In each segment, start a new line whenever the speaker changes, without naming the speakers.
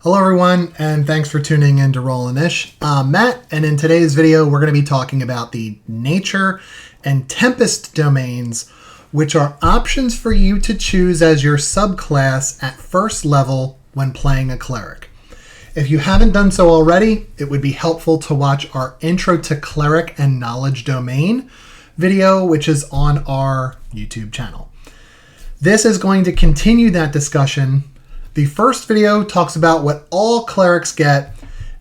Hello everyone, and thanks for tuning in to roleinnish. I'm Matt, and in today's video we're going to be talking about the Nature and Tempest domains, which are options for you to choose as your subclass at first level when playing a cleric. If you haven't done so already, it would be helpful to watch our Intro to Cleric and Knowledge domain video, which is on our YouTube channel. This is going to continue that discussion. The first video talks about what all clerics get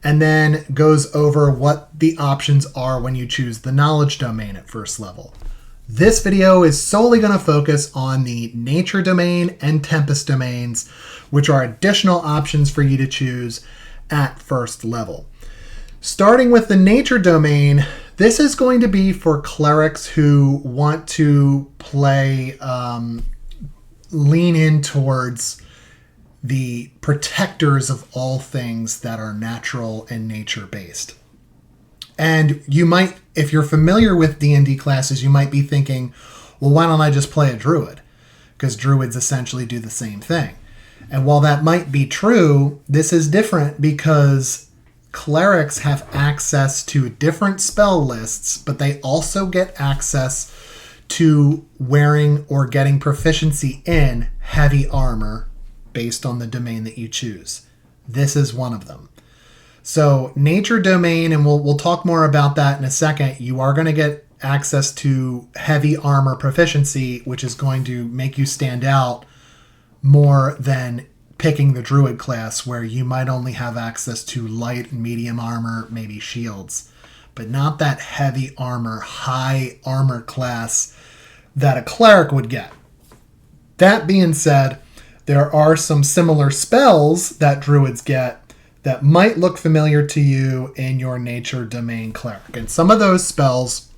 and then goes over what the options are when you choose the knowledge domain at first level. This video is solely going to focus on the nature domain and tempest domains, which are additional options for you to choose at first level. Starting with the nature domain, this is going to be for clerics who want to play, lean in towards the protectors of all things that are natural and nature based. And you might, if you're familiar with D&D classes, you might be thinking, well, why don't I just play a druid? Because druids essentially do the same thing. And while that might be true, this is different because clerics have access to different spell lists, but they also get access to wearing or getting proficiency in heavy armor based on the domain that you choose. This is one of them. So nature domain, and we'll talk more about that in a second, you are going to get access to heavy armor proficiency, which is going to make you stand out more than picking the druid class, where you might only have access to light and medium armor, maybe shields, but not that heavy armor, high armor class that a cleric would get. That being said, there are some similar spells that druids get that might look familiar to you in your nature domain cleric. And some of those spells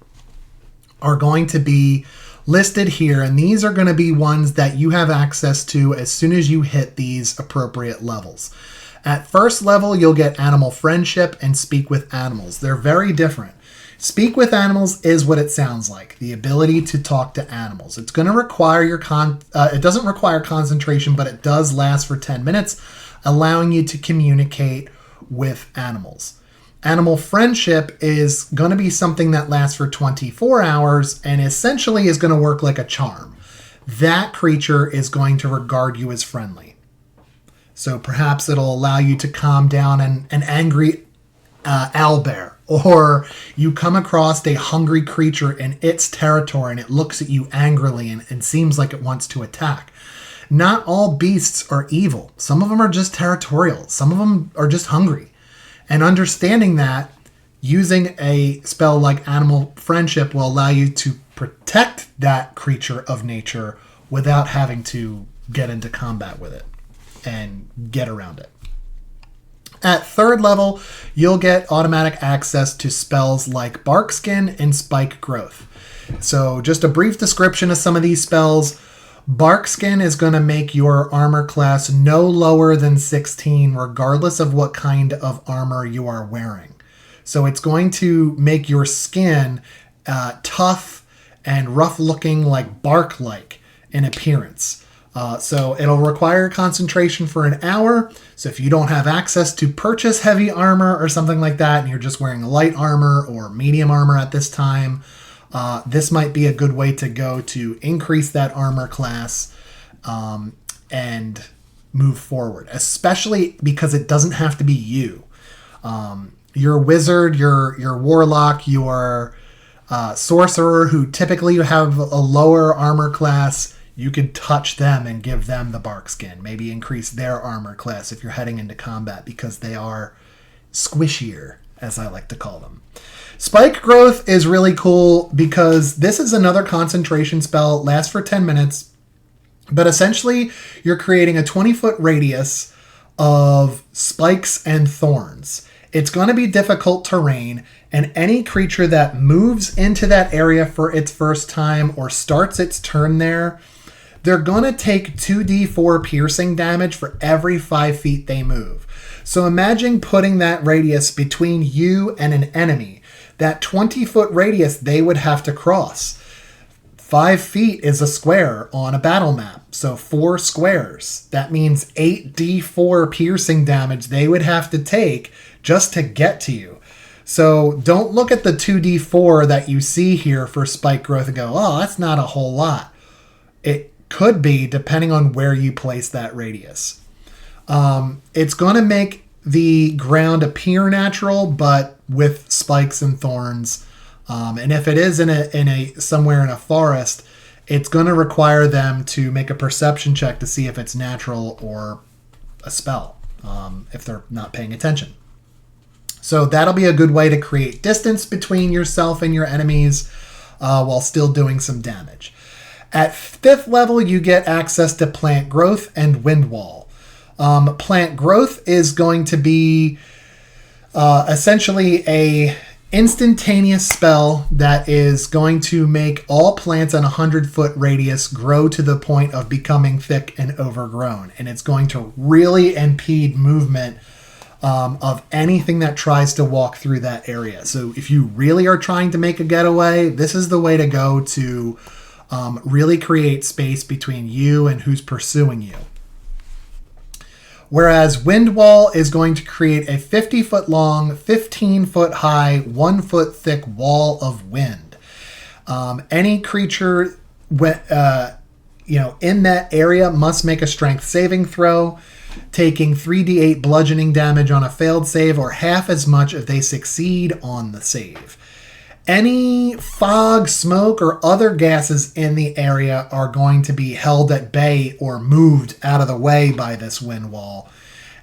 are going to be listed here, and these are going to be ones that you have access to as soon as you hit these appropriate levels. At first level, you'll get Animal Friendship and Speak with Animals. They're very different. Speak with Animals is what it sounds like, the ability to talk to animals. It's going to require it doesn't require concentration, but it does last for 10 minutes, allowing you to communicate with animals. Animal Friendship is going to be something that lasts for 24 hours and essentially is going to work like a charm. That creature is going to regard you as friendly. So perhaps it'll allow you to calm down an angry owlbear. Or you come across a hungry creature in its territory and it looks at you angrily and seems like it wants to attack. Not all beasts are evil. Some of them are just territorial. Some of them are just hungry. And understanding that, using a spell like Animal Friendship will allow you to protect that creature of nature without having to get into combat with it and get around it. At third level, you'll get automatic access to spells like Bark Skin and Spike Growth. So just a brief description of some of these spells. Bark Skin is going to make your armor class no lower than 16, regardless of what kind of armor you are wearing. So it's going to make your skin tough and rough looking, like bark-like in appearance. So it'll require concentration for an hour. So if you don't have access to purchase heavy armor or something like that, and you're just wearing light armor or medium armor at this time, this might be a good way to go to increase that armor class and move forward, especially because it doesn't have to be you. Your wizard, your warlock, your sorcerer, who typically have a lower armor class, you could touch them and give them the bark skin. Maybe increase their armor class if you're heading into combat, because they are squishier, as I like to call them. Spike Growth is really cool because this is another concentration spell. It lasts for 10 minutes. But essentially, you're creating a 20-foot radius of spikes and thorns. It's going to be difficult terrain, and any creature that moves into that area for its first time or starts its turn there, they're going to take 2d4 piercing damage for every 5 feet they move. So imagine putting that radius between you and an enemy. That 20-foot radius they would have to cross. 5 feet is a square on a battle map. So 4 squares. That means 8d4 piercing damage they would have to take just to get to you. So don't look at the 2d4 that you see here for spike growth and go, oh, that's not a whole lot. It could be, depending on where you place that radius. It's going to make the ground appear natural, but with spikes and thorns. And if it is somewhere in a forest, it's going to require them to make a perception check to see if it's natural or a spell, if they're not paying attention. So that'll be a good way to create distance between yourself and your enemies while still doing some damage. At 5th level, you get access to Plant Growth and Wind Wall. Plant Growth is going to be essentially a instantaneous spell that is going to make all plants on a 100-foot radius grow to the point of becoming thick and overgrown. And it's going to really impede movement of anything that tries to walk through that area. So if you really are trying to make a getaway, this is the way to go to really create space between you and who's pursuing you. Whereas Wind Wall is going to create a 50-foot long, 15-foot high, 1-foot thick wall of wind. Any creature in that area must make a strength saving throw, taking 3d8 bludgeoning damage on a failed save, or half as much if they succeed on the save. Any fog, smoke, or other gases in the area are going to be held at bay or moved out of the way by this wind wall.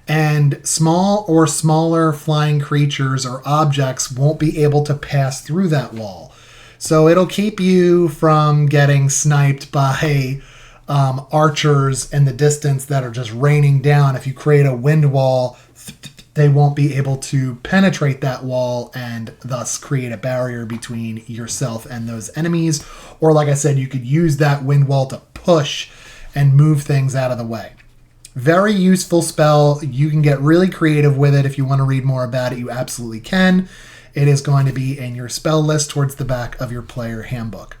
And small or smaller flying creatures or objects won't be able to pass through that wall. So it'll keep you from getting sniped by archers in the distance that are just raining down. If you create a wind wall, they won't be able to penetrate that wall and thus create a barrier between yourself and those enemies. Or like I said, you could use that wind wall to push and move things out of the way. Very useful spell. You can get really creative with it. If you want to read more about it, you absolutely can. It is going to be in your spell list towards the back of your player handbook.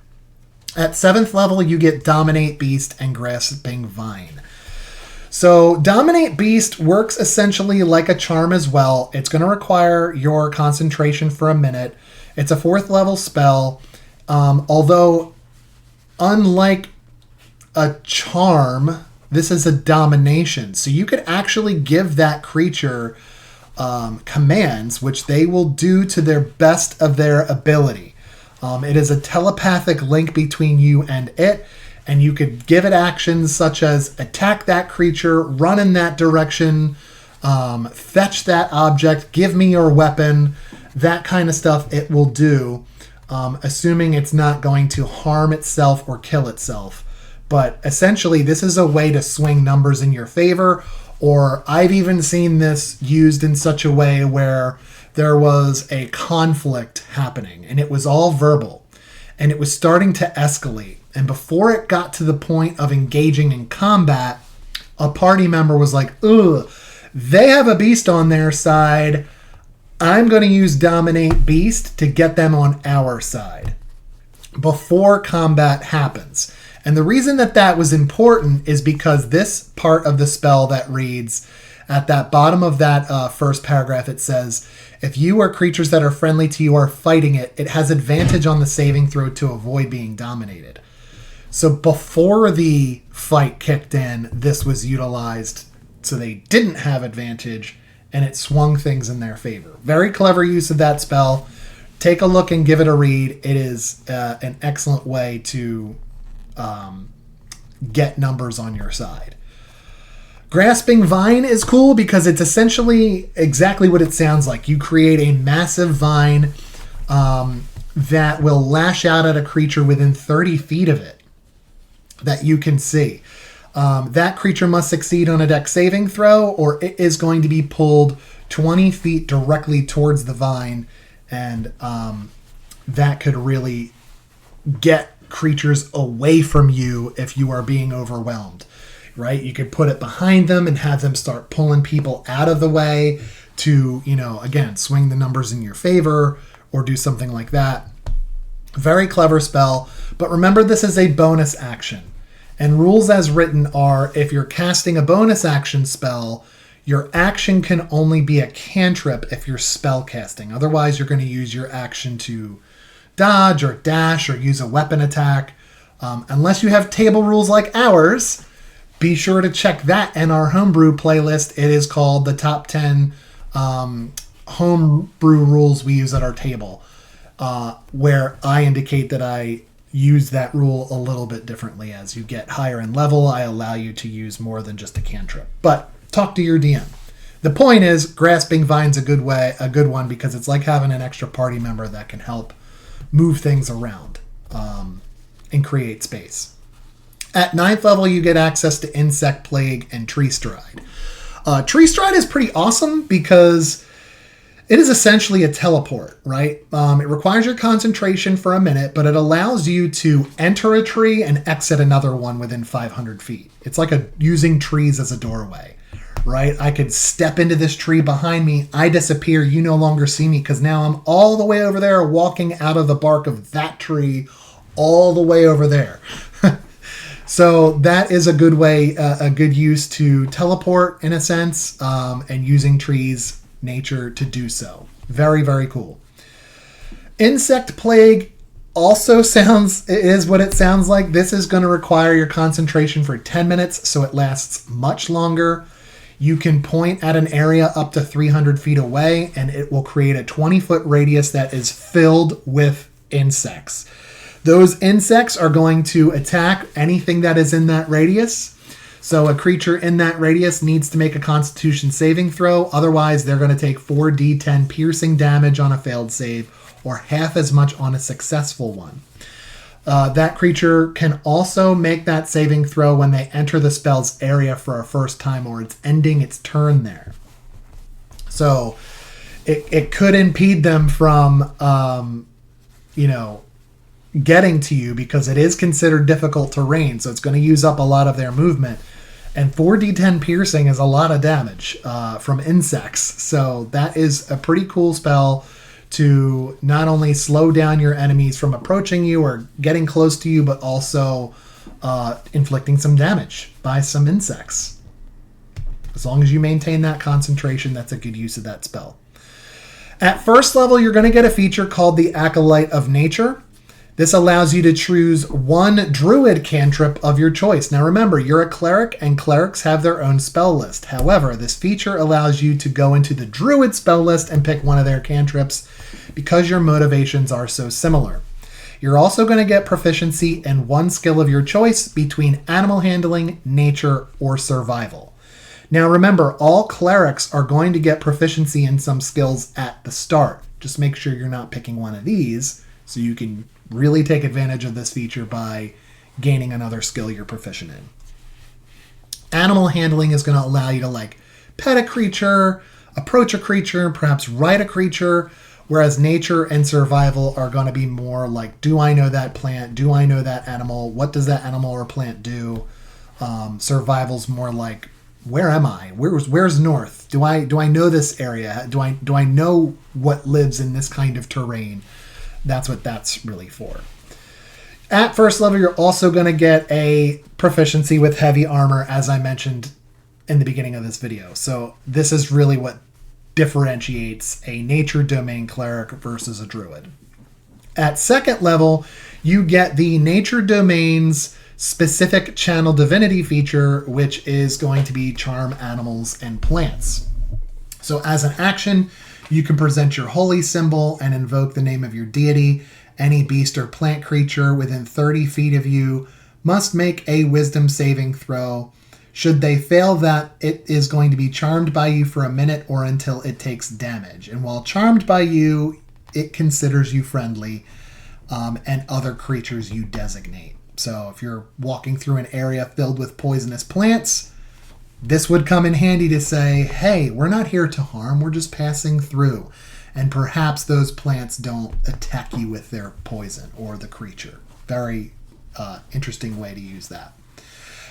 At 7th level, you get Dominate Beast and Grasping Vine. So Dominate Beast works essentially like a charm as well. It's going to require your concentration for a minute. It's a 4th level spell. Although, unlike a charm, this is a domination. So you could actually give that creature commands, which they will do to their best of their ability. It is a telepathic link between you and it, and you could give it actions such as attack that creature, run in that direction, fetch that object, give me your weapon, that kind of stuff it will do, assuming it's not going to harm itself or kill itself. But essentially, this is a way to swing numbers in your favor, or I've even seen this used in such a way where there was a conflict happening, and it was all verbal, and it was starting to escalate. And before it got to the point of engaging in combat, a party member was like, ugh, they have a beast on their side. I'm going to use Dominate Beast to get them on our side before combat happens. And the reason that that was important is because this part of the spell that reads at that bottom of that first paragraph, it says, if you or creatures that are friendly to you are fighting it, it has advantage on the saving throw to avoid being dominated. So before the fight kicked in, this was utilized so they didn't have advantage, and it swung things in their favor. Very clever use of that spell. Take a look and give it a read. It is an excellent way to get numbers on your side. Grasping Vine is cool because it's essentially exactly what it sounds like. You create a massive vine that will lash out at a creature within 30 feet of it that you can see. That creature must succeed on a dex saving throw, or it is going to be pulled 20 feet directly towards the vine, and that could really get creatures away from you if you are being overwhelmed. Right? You could put it behind them and have them start pulling people out of the way to, again, swing the numbers in your favor or do something like that. Very clever spell, but remember this is a bonus action. And rules as written are, if you're casting a bonus action spell, your action can only be a cantrip if you're spell casting. Otherwise, you're going to use your action to dodge or dash or use a weapon attack. Unless you have table rules like ours, be sure to check that in our homebrew playlist. It is called the top 10 homebrew rules we use at our table, where I indicate that I use that rule a little bit differently. As you get higher in level, I allow you to use more than just a cantrip. But talk to your DM. The point is, Grasping Vine's a good one, because it's like having an extra party member that can help move things around and create space. At 9th level, you get access to Insect Plague and Tree Stride. Tree Stride is pretty awesome because it is essentially a teleport, right? It requires your concentration for a minute, but it allows you to enter a tree and exit another one within 500 feet. It's like using trees as a doorway, right? I could step into this tree behind me, I disappear, you no longer see me, because now I'm all the way over there walking out of the bark of that tree all the way over there. So that is a good way, a good use to teleport in a sense, and using trees, nature to do so. Very, very cool. Insect Plague also is what it sounds like. This is going to require your concentration for 10 minutes, so it lasts much longer. You can point at an area up to 300 feet away, and it will create a 20-foot radius that is filled with insects. Those insects are going to attack anything that is in that radius. So a creature in that radius needs to make a Constitution saving throw. Otherwise, they're going to take 4d10 piercing damage on a failed save, or half as much on a successful one. That creature can also make that saving throw when they enter the spell's area for a first time, or it's ending its turn there. So it could impede them from, getting to you, because it is considered difficult terrain, so it's going to use up a lot of their movement. And 4d10 piercing is a lot of damage from insects. So that is a pretty cool spell to not only slow down your enemies from approaching you or getting close to you, but also inflicting some damage by some insects. As long as you maintain that concentration, that's a good use of that spell. At first level, you're going to get a feature called the Acolyte of Nature. This allows you to choose one druid cantrip of your choice. Now remember, you're a cleric, and clerics have their own spell list. However, this feature allows you to go into the druid spell list and pick one of their cantrips, because your motivations are so similar. You're also going to get proficiency in one skill of your choice between animal handling, nature, or survival. Now remember, all clerics are going to get proficiency in some skills at the start. Just make sure you're not picking one of these, so you can really take advantage of this feature by gaining another skill you're proficient in. Animal handling is going to allow you to pet a creature, approach a creature, perhaps ride a creature, whereas nature and survival are going to be more like, do I know that plant? Do I know that animal? What does that animal or plant do? Survival's more like, where am I? Where's north? Do I know this area? Do I know what lives in this kind of terrain? That's what that's really for. At first level, you're also going to get a proficiency with heavy armor, as I mentioned in the beginning of this video. So this is really what differentiates a nature domain cleric versus a druid. At second level, you get the nature domain's specific channel divinity feature, which is going to be charm animals and plants. So as an action, you can present your holy symbol and invoke the name of your deity. Any beast or plant creature within 30 feet of you must make a wisdom saving throw. Should they fail that, it is going to be charmed by you for a minute or until it takes damage. And while charmed by you, it considers you friendly, and other creatures you designate. So if you're walking through an area filled with poisonous plants, this would come in handy to say, hey, we're not here to harm, we're just passing through. And perhaps those plants don't attack you with their poison or the creature. Very interesting way to use that.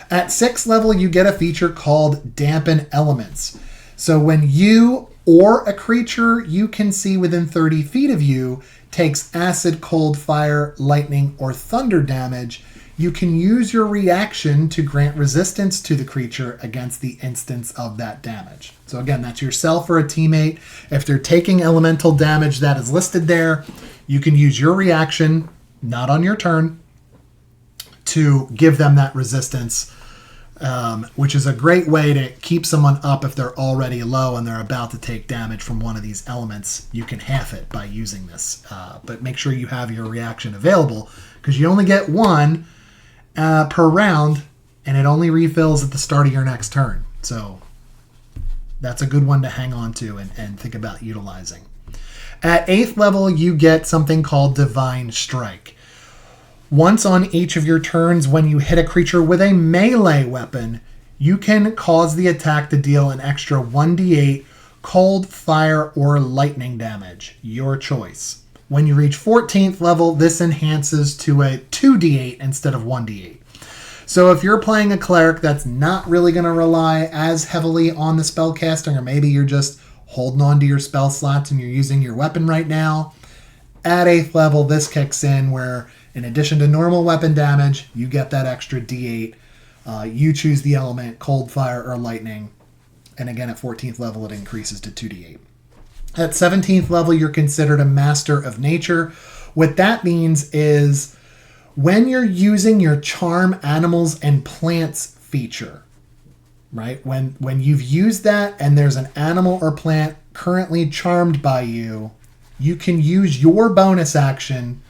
At 6th level, you get a feature called Dampen Elements. So when you or a creature you can see within 30 feet of you takes acid, cold, fire, lightning, or thunder damage, you can use your reaction to grant resistance to the creature against the instance of that damage. So again, that's yourself or a teammate. If they're taking elemental damage that is listed there, you can use your reaction, not on your turn, to give them that resistance, which is a great way to keep someone up if they're already low and they're about to take damage from one of these elements. You can half it by using this, but make sure you have your reaction available, because you only get one per round, and it only refills at the start of your next turn. So that's a good one to hang on to and think about utilizing. At 8th level, you get something called Divine Strike. Once on each of your turns, when you hit a creature with a melee weapon, you can cause the attack to deal an extra 1d8 cold, fire, or lightning damage. Your choice. When you reach 14th level, this enhances to a 2d8 instead of 1d8. So if you're playing a cleric that's not really going to rely as heavily on the spellcasting, or maybe you're just holding on to your spell slots and you're using your weapon right now, at 8th level, this kicks in where, in addition to normal weapon damage, you get that extra d8. You choose the element, cold, fire, or lightning. And again, at 14th level, it increases to 2d8. At 17th level, you're considered a Master of Nature. What that means is when you're using your Charm Animals and Plants feature, right? When you've used that and there's an animal or plant currently charmed by you, you can use your bonus action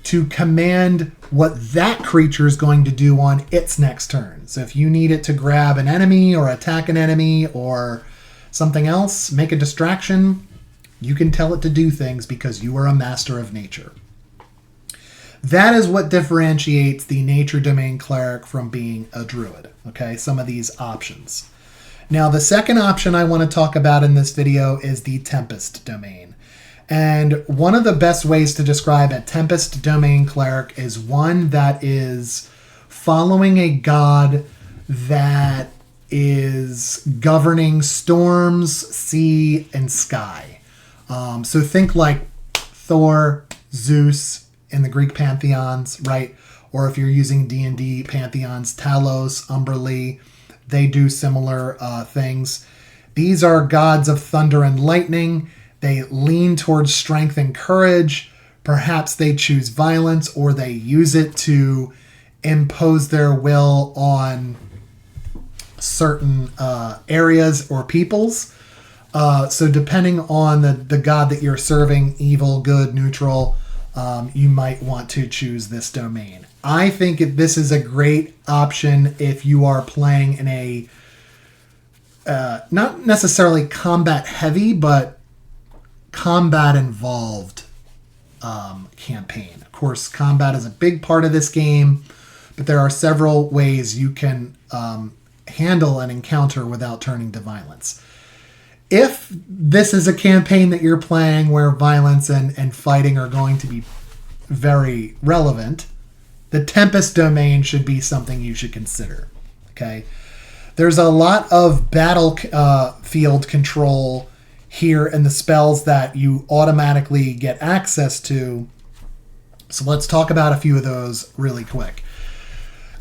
to command what that creature is going to do on its next turn. So if you need it to grab an enemy or attack an enemy or something else, make a distraction, you can tell it to do things because you are a Master of Nature. That is what differentiates the Nature Domain Cleric from being a Druid. Okay, some of these options. Now, the second option I want to talk about in this video is the Tempest Domain. And one of the best ways to describe a Tempest Domain Cleric is one that is following a god that is governing storms, sea, and sky. So think like Thor, Zeus in the Greek pantheons, right? Or if you're using D&D pantheons, Talos, Umberlee, they do similar things. These are gods of thunder and lightning. They lean towards strength and courage. Perhaps they choose violence, or they use it to impose their will on certain areas or peoples. So depending on the god that you're serving, evil, good, neutral, you might want to choose this domain. I think this is a great option if you are playing in a not necessarily combat heavy, but combat involved campaign. Of course, combat is a big part of this game, but there are several ways you can handle an encounter without turning to violence. If this is a campaign that you're playing where violence and fighting are going to be very relevant, the Tempest Domain should be something you should consider. Okay, there's a lot of battlefield control here in the spells that you automatically get access to. So let's talk about a few of those really quick.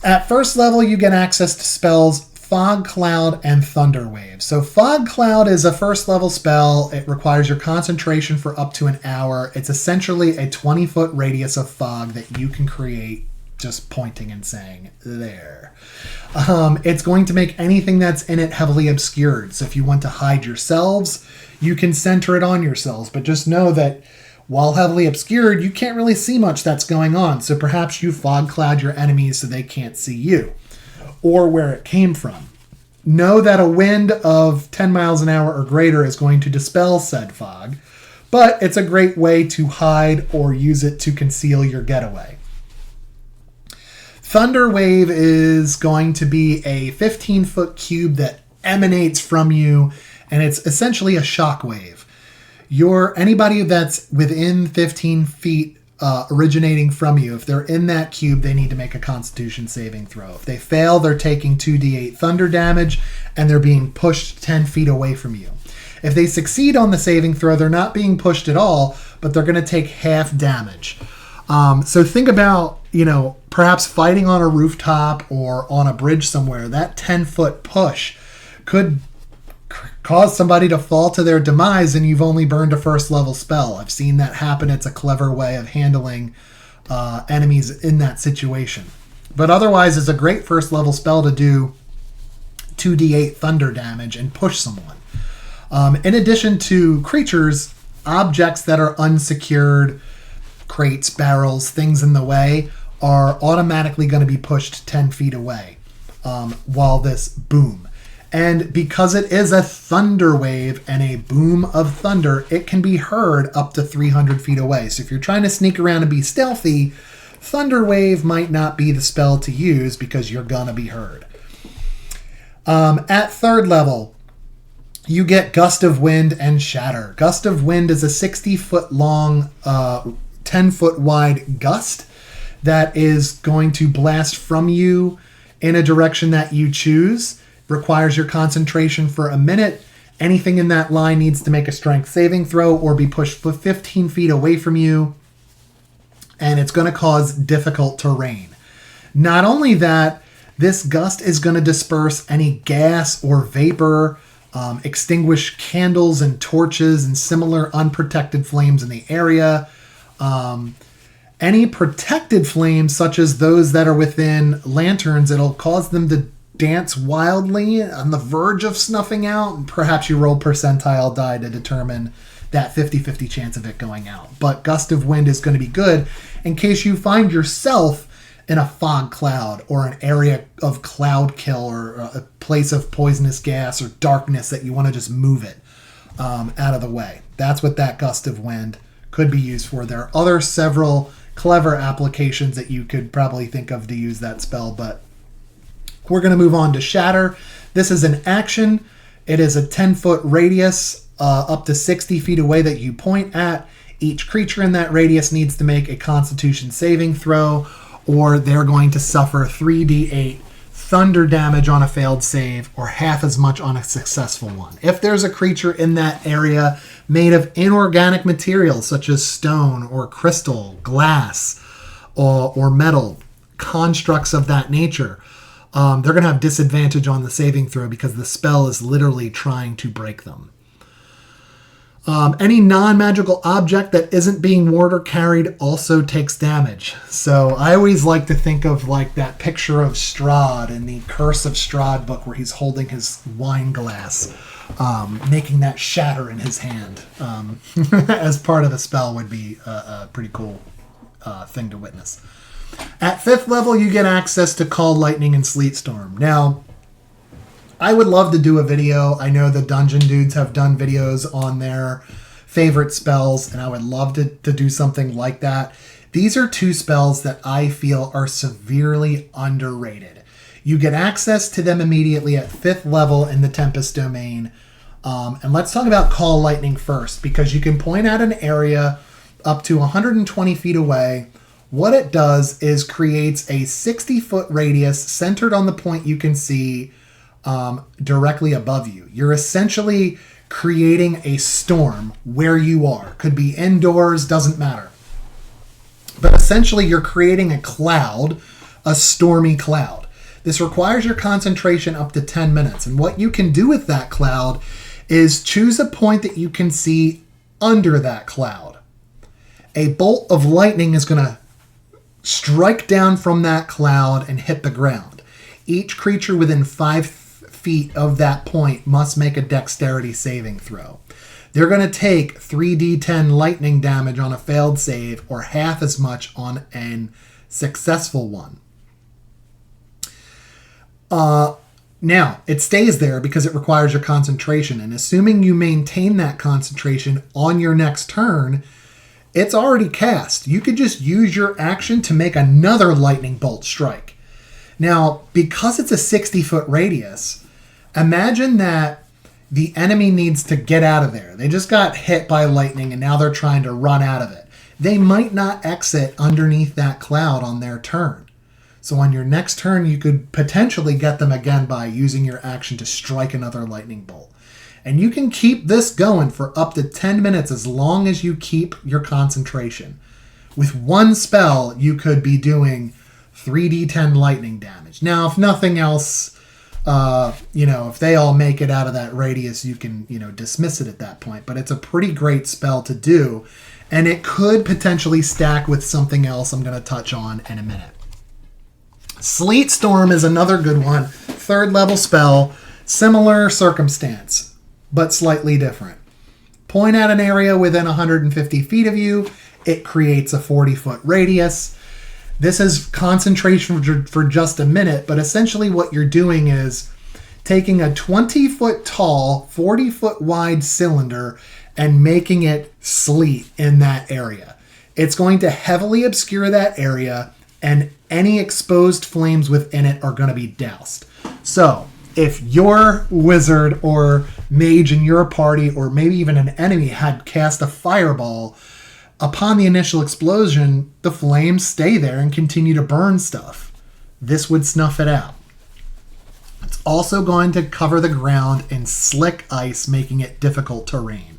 At first level, you get access to spells Fog Cloud and Thunder Wave. So Fog Cloud is a first level spell. It requires your concentration for up to an hour. It's essentially a 20-foot radius of fog that you can create just pointing and saying, there. It's going to make anything that's in it heavily obscured. So if you want to hide yourselves, you can center it on yourselves. But just know that while heavily obscured, you can't really see much that's going on. So perhaps you fog cloud your enemies so they can't see you or where it came from. Know that a wind of 10 miles an hour or greater is going to dispel said fog, but it's a great way to hide or use it to conceal your getaway. Thunder Wave is going to be a 15-foot cube that emanates from you, and it's essentially a shock wave. Anybody that's within 15 feet originating from you, if they're in that cube, they need to make a Constitution saving throw. If they fail, they're taking 2d8 thunder damage, and they're being pushed 10 feet away from you. If they succeed on the saving throw, they're not being pushed at all, but they're going to take half damage. So think about, perhaps fighting on a rooftop or on a bridge somewhere. That 10-foot push could cause somebody to fall to their demise, and you've only burned a first level spell. I've seen that happen. It's a clever way of handling enemies in that situation. But otherwise, it's a great first level spell to do 2d8 thunder damage and push someone. In addition to creatures, objects that are unsecured, crates, barrels, things in the way, are automatically going to be pushed 10 feet away while this boom. And because it is a thunder wave and a boom of thunder, it can be heard up to 300 feet away. So if you're trying to sneak around and be stealthy, thunder wave might not be the spell to use because you're going to be heard. At third level, you get Gust of Wind and Shatter. Gust of Wind is a 60-foot long, 10-foot wide gust that is going to blast from you in a direction that you choose. Requires your concentration for a minute. Anything in that line needs to make a strength saving throw or be pushed 15 feet away from you. And it's going to cause difficult terrain. Not only that, this gust is going to disperse any gas or vapor, extinguish candles and torches and similar unprotected flames in the area. Any protected flames, such as those that are within lanterns, it'll cause them to dance wildly on the verge of snuffing out. And perhaps you roll percentile die to determine that 50-50 chance of it going out. But Gust of Wind is going to be good in case you find yourself in a fog cloud or an area of cloud kill or a place of poisonous gas or darkness that you want to just move it out of the way. That's what that Gust of Wind could be used for. There are several clever applications that you could probably think of to use that spell, but we're going to move on to Shatter. This is an action. It is a 10-foot radius up to 60 feet away that you point at. Each creature in that radius needs to make a Constitution saving throw, or they're going to suffer 3d8 thunder damage on a failed save, or half as much on a successful one. If there's a creature in that area made of inorganic materials such as stone or crystal, glass, or metal, constructs of that nature, they're going to have disadvantage on the saving throw because the spell is literally trying to break them. Any non-magical object that isn't being ward or carried also takes damage. So I always like to think of like that picture of Strahd in the Curse of Strahd book where he's holding his wine glass, making that shatter in his hand as part of the spell would be a pretty cool thing to witness. At 5th level, you get access to Call Lightning and Sleet Storm. Now, I would love to do a video. I know the Dungeon Dudes have done videos on their favorite spells, and I would love to do something like that. These are two spells that I feel are severely underrated. You get access to them immediately at 5th level in the Tempest domain. And let's talk about Call Lightning first, because you can point out an area up to 120 feet away. What it does is creates a 60-foot radius centered on the point you can see directly above you. You're essentially creating a storm where you are. Could be indoors, doesn't matter. But essentially you're creating a cloud, a stormy cloud. This requires your concentration up to 10 minutes. And what you can do with that cloud is choose a point that you can see under that cloud. A bolt of lightning is going to strike down from that cloud and hit the ground. Each creature within 5 feet of that point must make a dexterity saving throw. They're going to take 3d10 lightning damage on a failed save, or half as much on a successful one. Now, it stays there because it requires your concentration, and assuming you maintain that concentration on your next turn, it's already cast. You could just use your action to make another lightning bolt strike. Now, because it's a 60-foot radius, imagine that the enemy needs to get out of there. They just got hit by lightning and now they're trying to run out of it. They might not exit underneath that cloud on their turn. So on your next turn, you could potentially get them again by using your action to strike another lightning bolt. And you can keep this going for up to 10 minutes as long as you keep your concentration. With one spell, you could be doing 3d10 lightning damage. Now, if nothing else, if they all make it out of that radius, you can, dismiss it at that point. But it's a pretty great spell to do. And it could potentially stack with something else I'm going to touch on in a minute. Sleet Storm is another good one. 3rd level spell. Similar circumstance, but slightly different. Point at an area within 150 feet of you. It creates a 40-foot radius. This is concentration for just a minute, but essentially what you're doing is taking a 20-foot tall, 40-foot wide cylinder and making it sleet in that area. It's going to heavily obscure that area, and any exposed flames within it are going to be doused. So, if your wizard or mage in your party, or maybe even an enemy, had cast a fireball, upon the initial explosion, the flames stay there and continue to burn stuff. This would snuff it out. It's also going to cover the ground in slick ice, making it difficult terrain.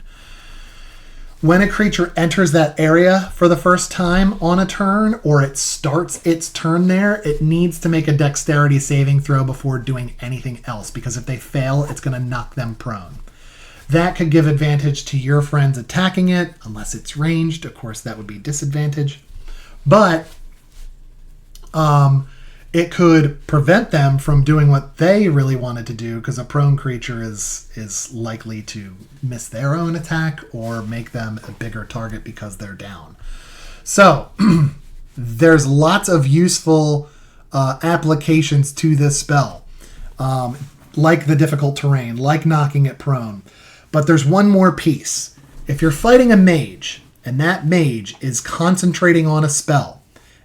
When a creature enters that area for the first time on a turn, or it starts its turn there, it needs to make a dexterity saving throw before doing anything else, because if they fail, it's going to knock them prone. That could give advantage to your friends attacking it, unless it's ranged. Of course, that would be disadvantage. But it could prevent them from doing what they really wanted to do, because a prone creature is likely to miss their own attack or make them a bigger target because they're down. So there's lots of useful applications to this spell, like the difficult terrain, like knocking it prone. But there's one more piece. If you're fighting a mage, and that mage is concentrating on a spell,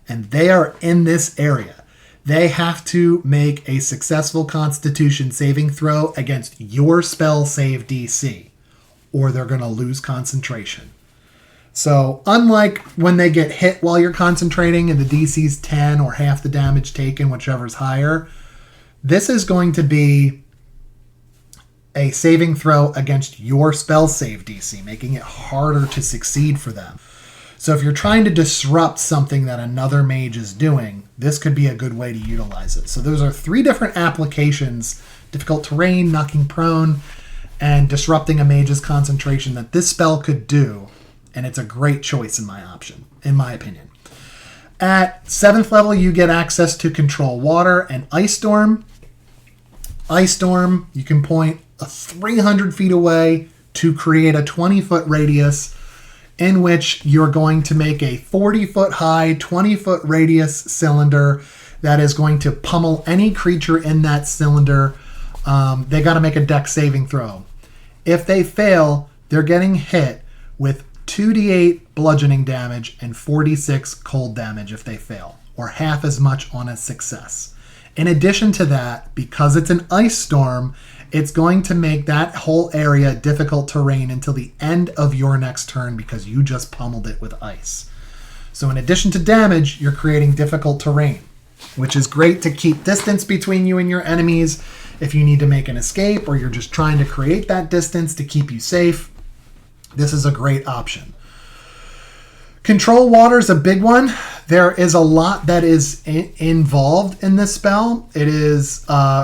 and they are in this area, they have to make a successful Constitution saving throw against your spell save DC, or they're going to lose concentration. So, unlike when they get hit while you're concentrating and the DC's 10 or half the damage taken, whichever's higher, this is going to be a saving throw against your spell save DC, making it harder to succeed for them. So if you're trying to disrupt something that another mage is doing, this could be a good way to utilize it. So those are 3 different applications: difficult terrain, knocking prone, and disrupting a mage's concentration that this spell could do. And it's a great choice in my opinion. At 7th level, you get access to Control Water and Ice Storm. Ice Storm, you can point 300 feet away to create a 20-foot radius in which you're going to make a 40-foot high, 20-foot radius cylinder that is going to pummel any creature in that cylinder. They got to make a dex saving throw. If they fail, they're getting hit with 2d8 bludgeoning damage and 46 cold damage if they fail, or half as much on a success. In addition to that, because it's an ice storm, it's going to make that whole area difficult terrain until the end of your next turn because you just pummeled it with ice. So in addition to damage, you're creating difficult terrain, which is great to keep distance between you and your enemies if you need to make an escape or you're just trying to create that distance to keep you safe. This is a great option. Control Water is a big one. There is a lot that is involved in this spell. It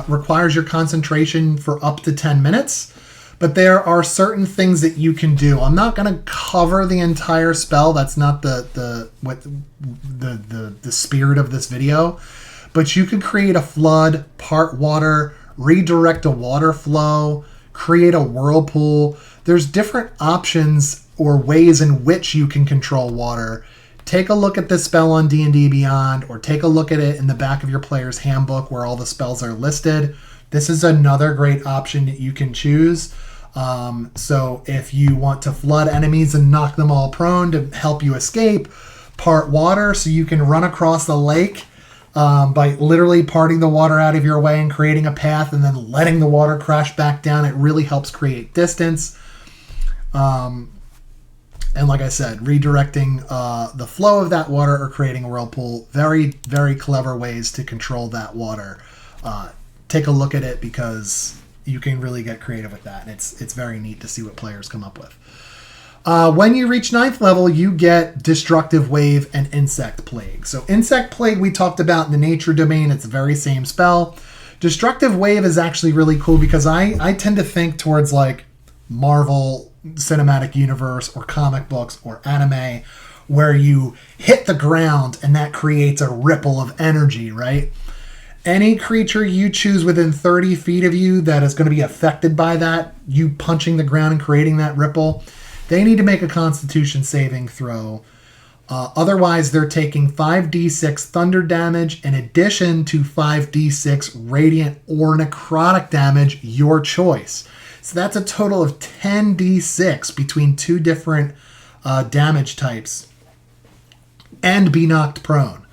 requires your concentration for up to 10 minutes, but there are certain things that you can do. I'm not going to cover the entire spell. That's not the spirit of this video. But you can create a flood, part water, redirect a water flow, create a whirlpool. There's different options or ways in which you can control water. Take a look at this spell on D&D Beyond, or take a look at it in the back of your player's handbook where all the spells are listed. This is another great option that you can choose. So if you want to flood enemies and knock them all prone to help you escape, part water so you can run across the lake by literally parting the water out of your way and creating a path and then letting the water crash back down. It really helps create distance. And like I said, redirecting the flow of that water or creating a whirlpool. Very, very clever ways to control that water. Take a look at it because you can really get creative with that. And it's very neat to see what players come up with. When you reach 9th level, you get Destructive Wave and Insect Plague. So Insect Plague we talked about in the Nature Domain. It's the very same spell. Destructive Wave is actually really cool because I tend to think towards like Marvel Cinematic Universe or comic books or anime, where you hit the ground and that creates a ripple of energy, right? Any creature you choose within 30 feet of you that is going to be affected by that, you punching the ground and creating that ripple, they need to make a Constitution saving throw. Otherwise, they're taking 5d6 thunder damage in addition to 5d6 radiant or necrotic damage, your choice. So that's a total of 10d6 between two different damage types, and be knocked prone.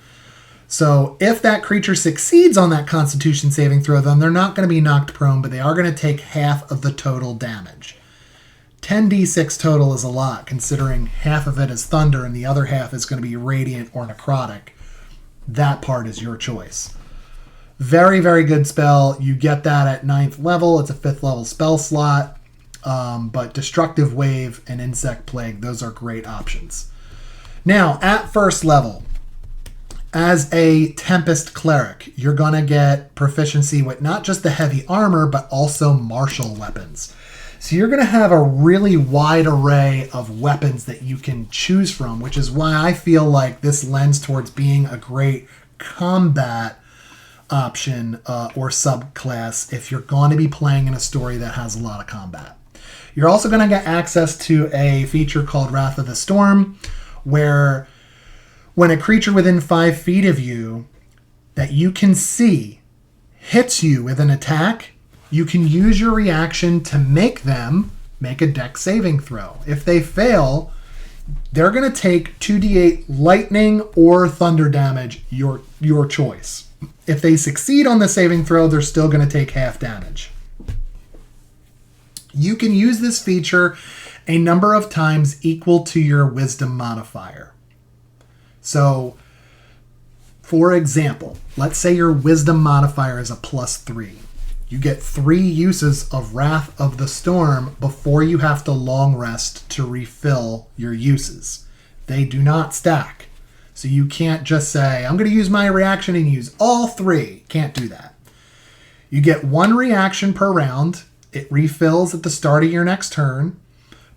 So if that creature succeeds on that Constitution saving throw, then they're not going to be knocked prone, but they are going to take half of the total damage. 10d6 total is a lot, considering half of it is thunder and the other half is going to be radiant or necrotic. That part is your choice. Very, very good spell. You get that at 9th level. It's a 5th level spell slot. But Destructive Wave and Insect Plague, those are great options. Now, at 1st level, as a Tempest Cleric, you're going to get proficiency with not just the heavy armor, but also martial weapons. So you're going to have a really wide array of weapons that you can choose from, which is why I feel like this lends towards being a great combat option or subclass if you're going to be playing in a story that has a lot of combat. You're also going to get access to a feature called Wrath of the Storm, where when a creature within 5 feet of you that you can see hits you with an attack, you can use your reaction to make them make a dex saving throw. If they fail, they're going to take 2d8 lightning or thunder damage, your choice. If they succeed on the saving throw, they're still going to take half damage. You can use this feature a number of times equal to your wisdom modifier. So, for example, let's say your wisdom modifier is a +3. You get 3 uses of Wrath of the Storm before you have to long rest to refill your uses. They do not stack. So you can't just say, I'm going to use my reaction and use all 3. Can't do that. You get 1 reaction per round. It refills at the start of your next turn.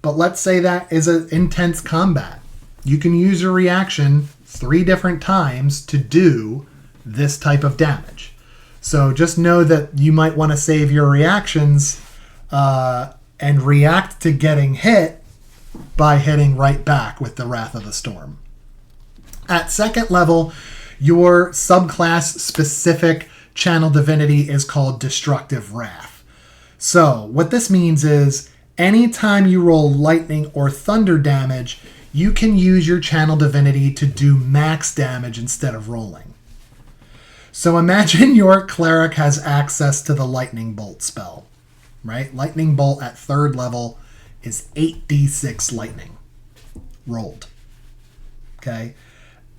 But let's say that is an intense combat. You can use your reaction 3 different times to do this type of damage. So just know that you might want to save your reactions and react to getting hit by hitting right back with the Wrath of the Storm. At 2nd level, your subclass specific channel divinity is called Destructive Wrath. So what this means is anytime you roll lightning or thunder damage, you can use your channel divinity to do max damage instead of rolling. So imagine your cleric has access to the lightning bolt spell, right? Lightning bolt at 3rd level is 8d6 lightning rolled. Okay?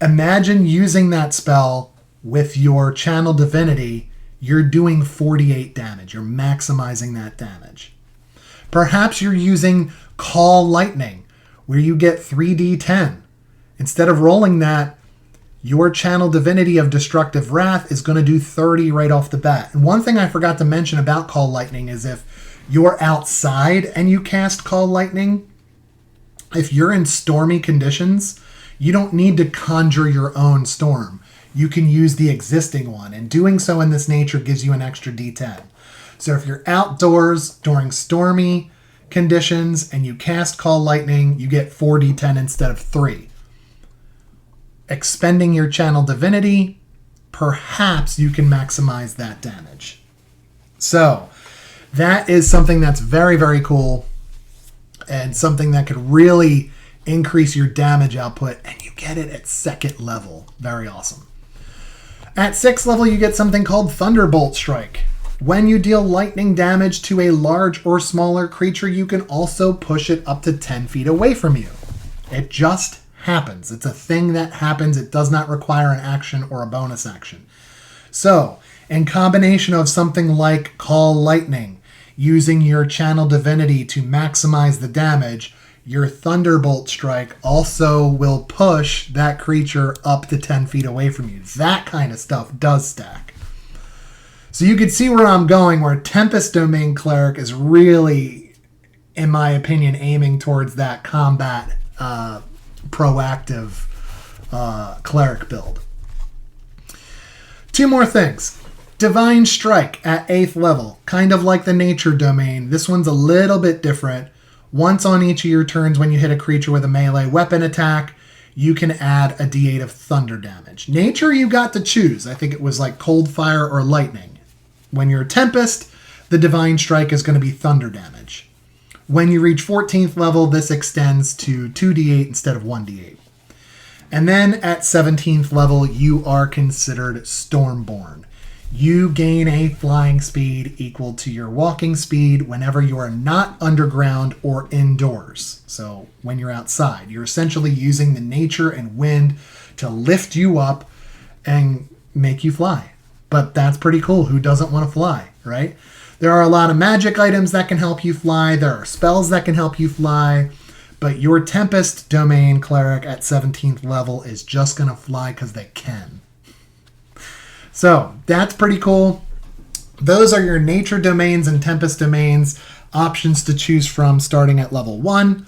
Imagine using that spell with your channel divinity. You're doing 48 damage. You're maximizing that damage. Perhaps you're using Call Lightning, where you get 3d10. Instead of rolling that, your channel divinity of Destructive Wrath is going to do 30 right off the bat. And one thing I forgot to mention about Call Lightning is if you're outside and you cast Call Lightning, if you're in stormy conditions, you don't need to conjure your own storm. You can use the existing one, and doing so in this nature gives you an extra d10. So if you're outdoors during stormy conditions and you cast Call Lightning, you get 4d10 instead of 3. Expending your channel divinity, perhaps you can maximize that damage. So that is something that's very, very cool and something that could really increase your damage output, and you get it at 2nd level. Very awesome. At 6th level, you get something called Thunderbolt Strike. When you deal lightning damage to a large or smaller creature, you can also push it up to 10 feet away from you. It just happens. It's a thing that happens. It does not require an action or a bonus action. So, in combination of something like Call Lightning, using your channel divinity to maximize the damage, your Thunderbolt strike also will push that creature up to 10 feet away from you. That kind of stuff does stack. So you can see where I'm going, where Tempest Domain Cleric is really, in my opinion, aiming towards that combat proactive cleric build. Two more things. Divine Strike at 8th level, kind of like the Nature Domain. This one's a little bit different. Once on each of your turns when you hit a creature with a melee weapon attack, you can add a d8 of thunder damage. Nature, you got to choose. I think it was like cold fire or lightning. When you're Tempest, the Divine Strike is going to be thunder damage. When you reach 14th level, this extends to 2d8 instead of 1d8. And then at 17th level, you are considered Stormborn. You gain a flying speed equal to your walking speed whenever you are not underground or indoors. So when you're outside, you're essentially using the nature and wind to lift you up and make you fly. But that's pretty cool. Who doesn't want to fly, right? There are a lot of magic items that can help you fly. There are spells that can help you fly. But your Tempest Domain Cleric at 17th level is just going to fly because they can. So that's pretty cool. Those are your Nature Domains and Tempest Domains options to choose from starting at level 1.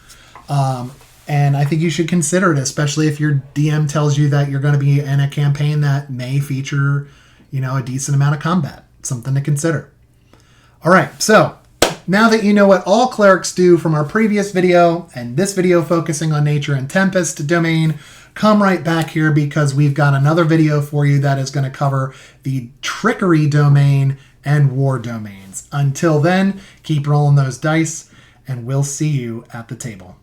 And I think you should consider it, especially if your DM tells you that you're going to be in a campaign that may feature, a decent amount of combat. Something to consider. All right, so now that you know what all clerics do from our previous video and this video focusing on Nature and Tempest Domain, come right back here because we've got another video for you that is going to cover the Trickery Domain and War Domains. Until then, keep rolling those dice, and we'll see you at the table.